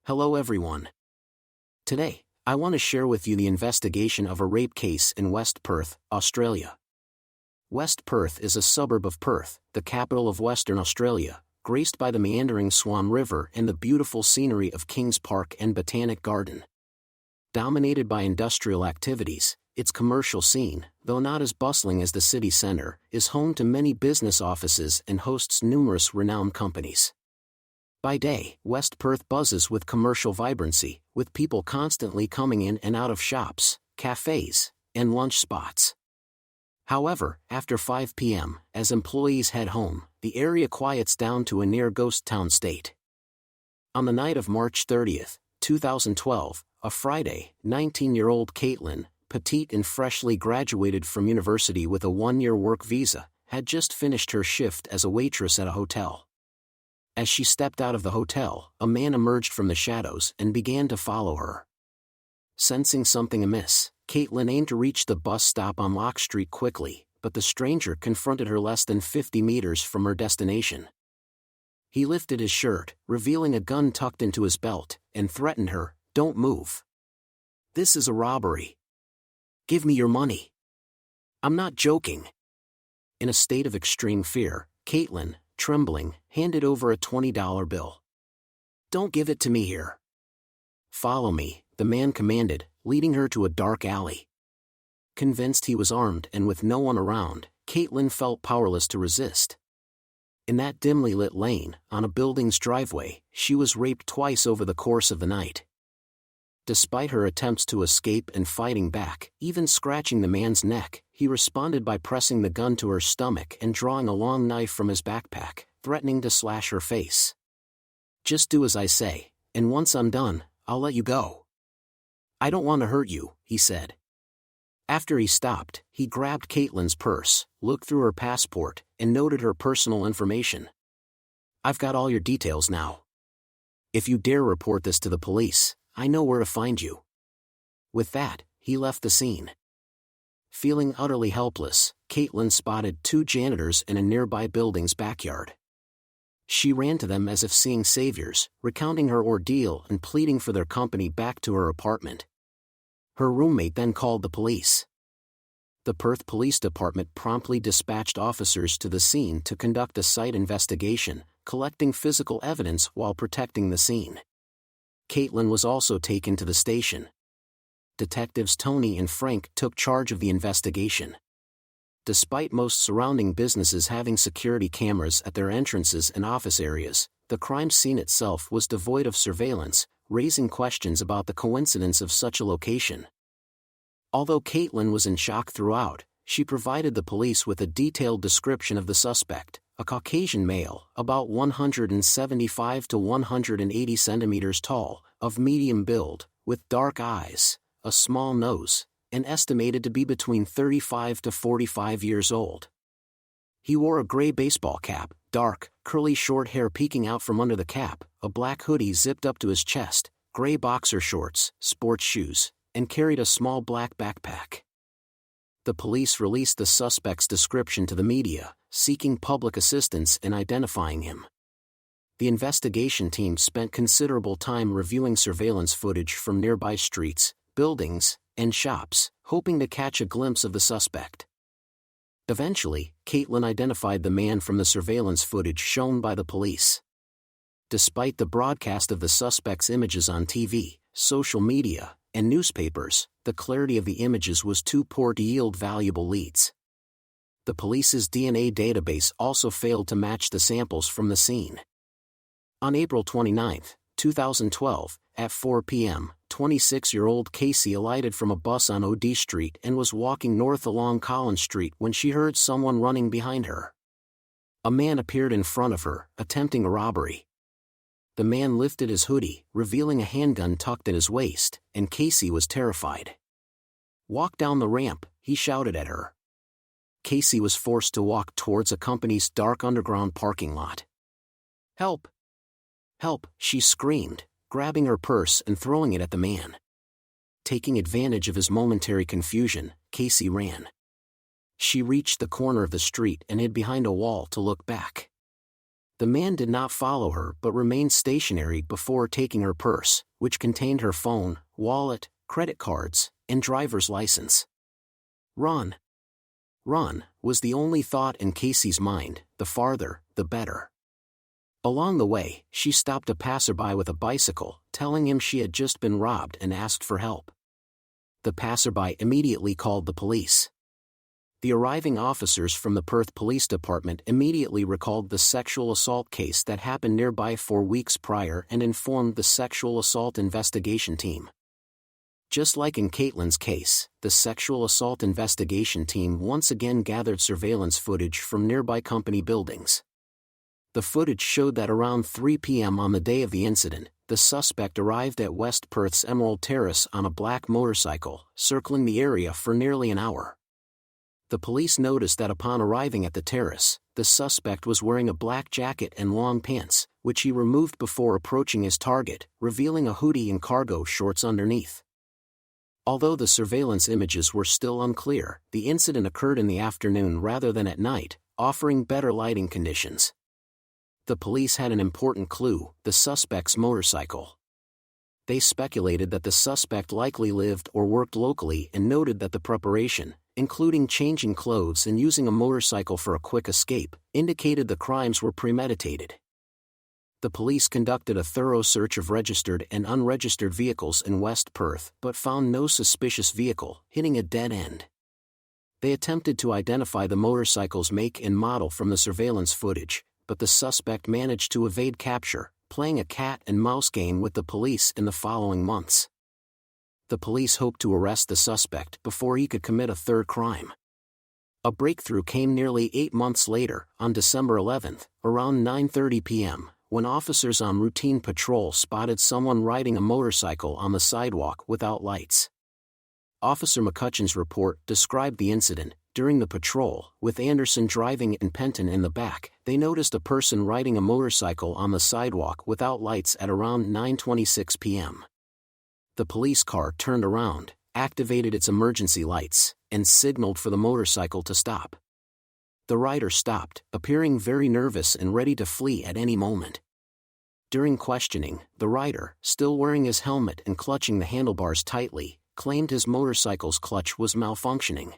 Hello everyone. Today, I want to share with you the investigation of a rape case in West Perth, Australia. West Perth is a suburb of Perth, the capital of Western Australia, graced by the meandering Swan River and the beautiful scenery of Kings Park and Botanic Garden. Dominated by industrial activities, its commercial scene, though not as bustling as the city centre, is home to many business offices and hosts numerous renowned companies. By day, West Perth buzzes with commercial vibrancy, with people constantly coming in and out of shops, cafes, and lunch spots. However, after 5 p.m., as employees head home, the area quiets down to a near ghost town state. On the night of March 30, 2012, a Friday, 19-year-old Caitlin, petite and freshly graduated from university with a 1-year work visa, had just finished her shift as a waitress at a hotel. As she stepped out of the hotel, a man emerged from the shadows and began to follow her. Sensing something amiss, Caitlin aimed to reach the bus stop on Lock Street quickly, but the stranger confronted her less than 50 meters from her destination. He lifted his shirt, revealing a gun tucked into his belt, and threatened her, "Don't move. This is a robbery. Give me your money. I'm not joking." In a state of extreme fear, Caitlin, trembling, handed over a $20 bill. "Don't give it to me here. Follow me," the man commanded, leading her to a dark alley. Convinced he was armed and with no one around, Caitlin felt powerless to resist. In that dimly lit lane, on a building's driveway, she was raped twice over the course of the night. Despite her attempts to escape and fighting back, even scratching the man's neck, he responded by pressing the gun to her stomach and drawing a long knife from his backpack, threatening to slash her face. "Just do as I say, and once I'm done, I'll let you go. I don't want to hurt you," he said. After he stopped, he grabbed Caitlin's purse, looked through her passport, and noted her personal information. "I've got all your details now. If you dare report this to the police, I know where to find you." With that, he left the scene. Feeling utterly helpless, Caitlin spotted 2 janitors in a nearby building's backyard. She ran to them as if seeing saviors, recounting her ordeal and pleading for their company back to her apartment. Her roommate then called the police. The Perth Police Department promptly dispatched officers to the scene to conduct a site investigation, collecting physical evidence while protecting the scene. Caitlin was also taken to the station. Detectives Tony and Frank took charge of the investigation. Despite most surrounding businesses having security cameras at their entrances and office areas, the crime scene itself was devoid of surveillance, raising questions about the coincidence of such a location. Although Caitlin was in shock throughout, she provided the police with a detailed description of the suspect, a Caucasian male, about 175 to 180 centimeters tall, of medium build, with dark eyes, a small nose, and estimated to be between 35 to 45 years old. He wore a gray baseball cap, dark, curly short hair peeking out from under the cap, a black hoodie zipped up to his chest, gray boxer shorts, sports shoes, and carried a small black backpack. The police released the suspect's description to the media, seeking public assistance in identifying him. The investigation team spent considerable time reviewing surveillance footage from nearby streets, buildings, and shops, hoping to catch a glimpse of the suspect. Eventually, Caitlin identified the man from the surveillance footage shown by the police. Despite the broadcast of the suspect's images on TV, social media, and newspapers, the clarity of the images was too poor to yield valuable leads. The police's DNA database also failed to match the samples from the scene. On April 29, 2012, at 4 p.m., 26-year-old Casey alighted from a bus on OD Street and was walking north along Collins Street when she heard someone running behind her. A man appeared in front of her, attempting a robbery. The man lifted his hoodie, revealing a handgun tucked in his waist, and Casey was terrified. "Walk down the ramp," he shouted at her. Casey was forced to walk towards a company's dark underground parking lot. "Help! Help!" she screamed, grabbing her purse and throwing it at the man. Taking advantage of his momentary confusion, Casey ran. She reached the corner of the street and hid behind a wall to look back. The man did not follow her but remained stationary before taking her purse, which contained her phone, wallet, credit cards, and driver's license. Run. Run, was the only thought in Casey's mind, the farther, the better. Along the way, she stopped a passerby with a bicycle, telling him she had just been robbed and asked for help. The passerby immediately called the police. The arriving officers from the Perth Police Department immediately recalled the sexual assault case that happened nearby 4 weeks prior and informed the sexual assault investigation team. Just like in Caitlin's case, the sexual assault investigation team once again gathered surveillance footage from nearby company buildings. The footage showed that around 3 p.m. on the day of the incident, the suspect arrived at West Perth's Emerald Terrace on a black motorcycle, circling the area for nearly an hour. The police noticed that upon arriving at the terrace, the suspect was wearing a black jacket and long pants, which he removed before approaching his target, revealing a hoodie and cargo shorts underneath. Although the surveillance images were still unclear, the incident occurred in the afternoon rather than at night, offering better lighting conditions. The police had an important clue: the suspect's motorcycle. They speculated that the suspect likely lived or worked locally and noted that the preparation, including changing clothes and using a motorcycle for a quick escape, indicated the crimes were premeditated. The police conducted a thorough search of registered and unregistered vehicles in West Perth but found no suspicious vehicle, hitting a dead end. They attempted to identify the motorcycle's make and model from the surveillance footage, but the suspect managed to evade capture, playing a cat-and-mouse game with the police in the following months. The police hoped to arrest the suspect before he could commit a third crime. A breakthrough came nearly 8 months later, on December 11, around 9:30 p.m., when officers on routine patrol spotted someone riding a motorcycle on the sidewalk without lights. Officer McCutcheon's report described the incident. During the patrol, with Anderson driving and Penton in the back, they noticed a person riding a motorcycle on the sidewalk without lights at around 9:26 p.m. The police car turned around, activated its emergency lights, and signaled for the motorcycle to stop. The rider stopped, appearing very nervous and ready to flee at any moment. During questioning, the rider, still wearing his helmet and clutching the handlebars tightly, claimed his motorcycle's clutch was malfunctioning.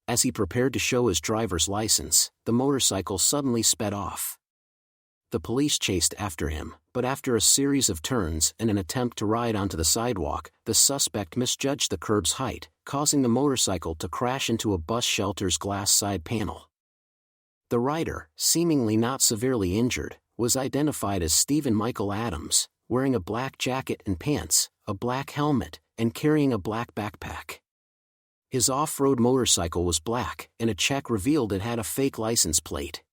As he prepared to show his driver's license, the motorcycle suddenly sped off. The police chased after him, but after a series of turns and an attempt to ride onto the sidewalk, the suspect misjudged the curb's height, causing the motorcycle to crash into a bus shelter's glass side panel. The rider, seemingly not severely injured, was identified as Stephen Michael Adams, wearing a black jacket and pants, a black helmet, and carrying a black backpack. His off-road motorcycle was black, and a check revealed it had a fake license plate.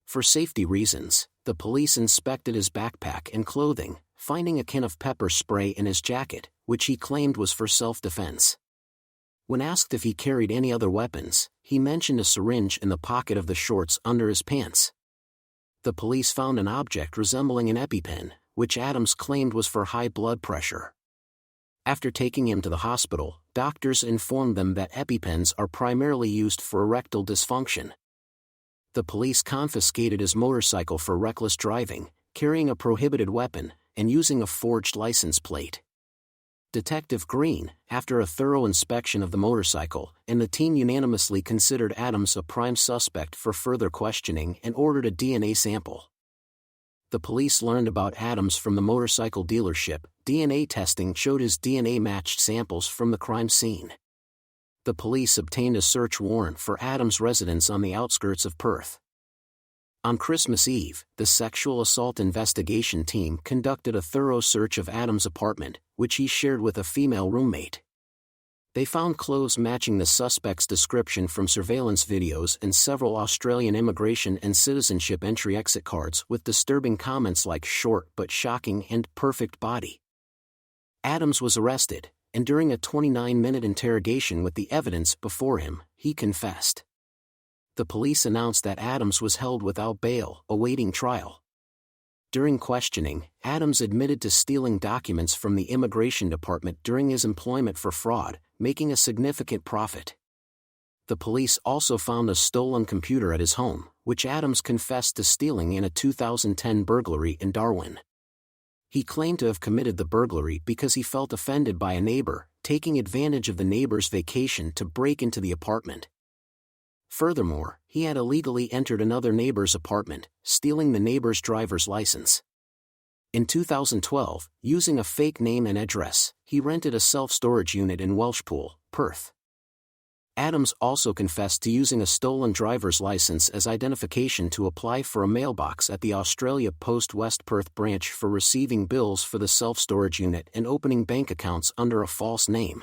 For safety reasons, the police inspected his backpack and clothing, finding a can of pepper spray in his jacket, which he claimed was for self-defense. When asked if he carried any other weapons, he mentioned a syringe in the pocket of the shorts under his pants. The police found an object resembling an EpiPen, which Adams claimed was for high blood pressure. After taking him to the hospital, doctors informed them that EpiPens are primarily used for erectile dysfunction. The police confiscated his motorcycle for reckless driving, carrying a prohibited weapon, and using a forged license plate. Detective Green, after a thorough inspection of the motorcycle, and the team unanimously considered Adams a prime suspect for further questioning and ordered a DNA sample. The police learned about Adams from the motorcycle dealership. DNA testing showed his DNA matched samples from the crime scene. The police obtained a search warrant for Adams' residence on the outskirts of Perth. On Christmas Eve, the sexual assault investigation team conducted a thorough search of Adams' apartment, which he shared with a female roommate. They found clothes matching the suspect's description from surveillance videos and several Australian immigration and citizenship entry-exit cards with disturbing comments like "short but shocking" and "perfect body." Adams was arrested, and during a 29-minute interrogation with the evidence before him, he confessed. The police announced that Adams was held without bail, awaiting trial. During questioning, Adams admitted to stealing documents from the immigration department during his employment for fraud, making a significant profit. The police also found a stolen computer at his home, which Adams confessed to stealing in a 2010 burglary in Darwin. He claimed to have committed the burglary because he felt offended by a neighbor, taking advantage of the neighbor's vacation to break into the apartment. Furthermore, he had illegally entered another neighbor's apartment, stealing the neighbor's driver's license. In 2012, using a fake name and address, he rented a self-storage unit in Welshpool, Perth. Adams also confessed to using a stolen driver's license as identification to apply for a mailbox at the Australia Post West Perth branch for receiving bills for the self-storage unit and opening bank accounts under a false name.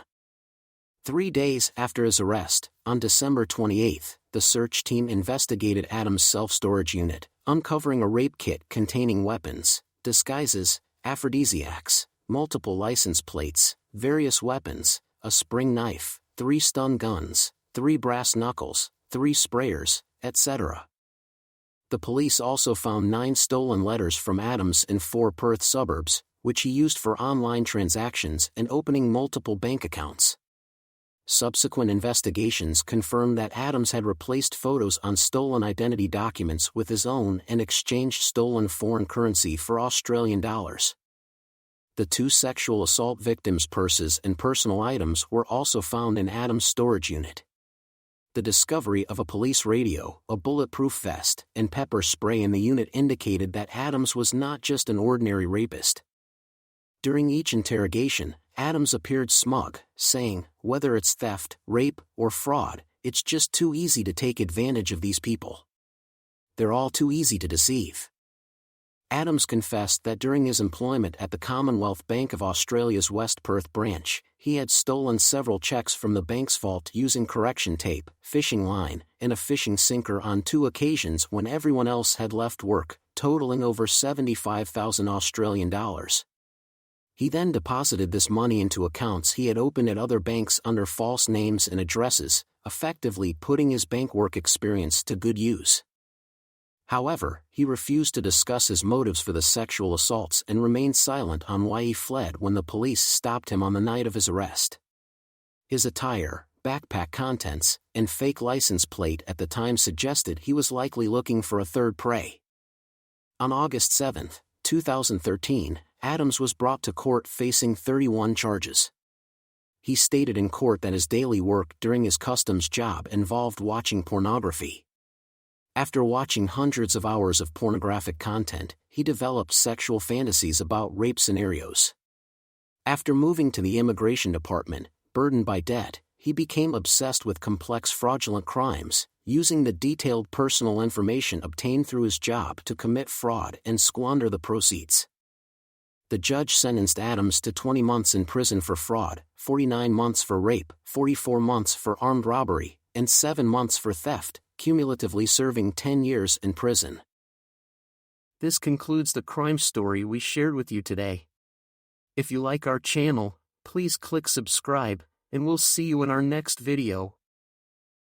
3 days after his arrest, on December 28, the search team investigated Adams' self-storage unit, uncovering a rape kit containing weapons, disguises, aphrodisiacs, multiple license plates, various weapons, a spring knife, 3 stun guns, 3 brass knuckles, 3 sprayers, etc. The police also found 9 stolen letters from Adams in 4 Perth suburbs, which he used for online transactions and opening multiple bank accounts. Subsequent investigations confirmed that Adams had replaced photos on stolen identity documents with his own and exchanged stolen foreign currency for Australian dollars. The 2 sexual assault victims' purses and personal items were also found in Adams' storage unit. The discovery of a police radio, a bulletproof vest, and pepper spray in the unit indicated that Adams was not just an ordinary rapist. During each interrogation, Adams appeared smug, saying, "Whether it's theft, rape, or fraud, it's just too easy to take advantage of these people. They're all too easy to deceive." Adams confessed that during his employment at the Commonwealth Bank of Australia's West Perth branch, he had stolen several cheques from the bank's vault using correction tape, fishing line, and a fishing sinker on 2 occasions when everyone else had left work, totaling over 75,000 Australian dollars. He then deposited this money into accounts he had opened at other banks under false names and addresses, effectively putting his bank work experience to good use. However, he refused to discuss his motives for the sexual assaults and remained silent on why he fled when the police stopped him on the night of his arrest. His attire, backpack contents, and fake license plate at the time suggested he was likely looking for a third prey. On August 7, 2013, Adams was brought to court facing 31 charges. He stated in court that his daily work during his customs job involved watching pornography. After watching hundreds of hours of pornographic content, he developed sexual fantasies about rape scenarios. After moving to the immigration department, burdened by debt, he became obsessed with complex fraudulent crimes, using the detailed personal information obtained through his job to commit fraud and squander the proceeds. The judge sentenced Adams to 20 months in prison for fraud, 49 months for rape, 44 months for armed robbery, and 7 months for theft, cumulatively serving 10 years in prison. This concludes the crime story we shared with you today. If you like our channel, please click subscribe, and we'll see you in our next video.